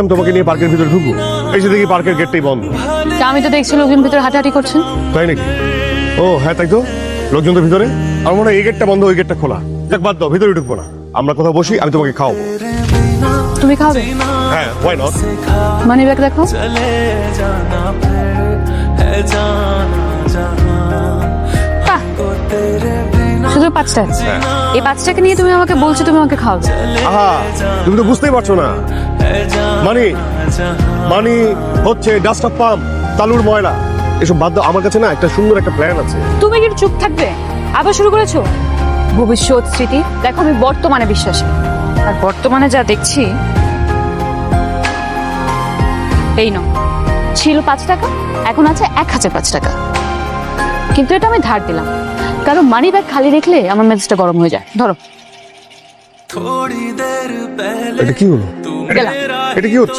আমি তোমাকে নিয়ে পার্কের ভিতরে ঢুকবো, এসে দেখি পার্কের গেটটাই বন্ধ। আমি তো দেখছি লোকজন ভিতরে হাঁটাহাঁটি করছেন। তাই নাকি? ও হ্যাঁ, তাই তো, লোকজন তো ভিতরে। আমার মনে হয় এই গেটটা বন্ধ, ওই গেটটা খোলা। যাক, বাদ দাও, ভিতরে ঢুকবো না। আমরা কোথাও বসি, আমি তোমাকে খাওয়াবো। তুমি খাবে? হ্যাঁ, হোয়াই নট। মানি ব্যাগ দেখো। বাহ, শুধু 5 টাকা। এই 5 টাকা নিয়ে তুমি আমাকে বলছো তুমি আমাকে খাওয়াবে? আহা, তুমি তো বুঝতেই পারছো না। মানি মানি হচ্ছে ডাস্ট অফ পাম্প, তালুর ময়লা। এসব বাদ দাও, আমার কাছে না একটা সুন্দর একটা প্ল্যান আছে। তুমি কি চুপ থাকবে? আবার শুরু করেছো ভবিষ্যৎ স্মৃতি। দেখো আমি বর্তমানে বিশ্বাসী, আর বর্তমানে যা দেখছি। এই নাও, ছিল 5 টাকা, এখন আছে 1005 টাকা। কিন্তু এটা আমি ধার দিলাম, কারণ মানি ব্যাগ খালি রেখলে আমার মেজাজটা গরম হয়ে যায়। ধরো। এটা কি হলো? গেলাম। এটা কি হচ্ছে?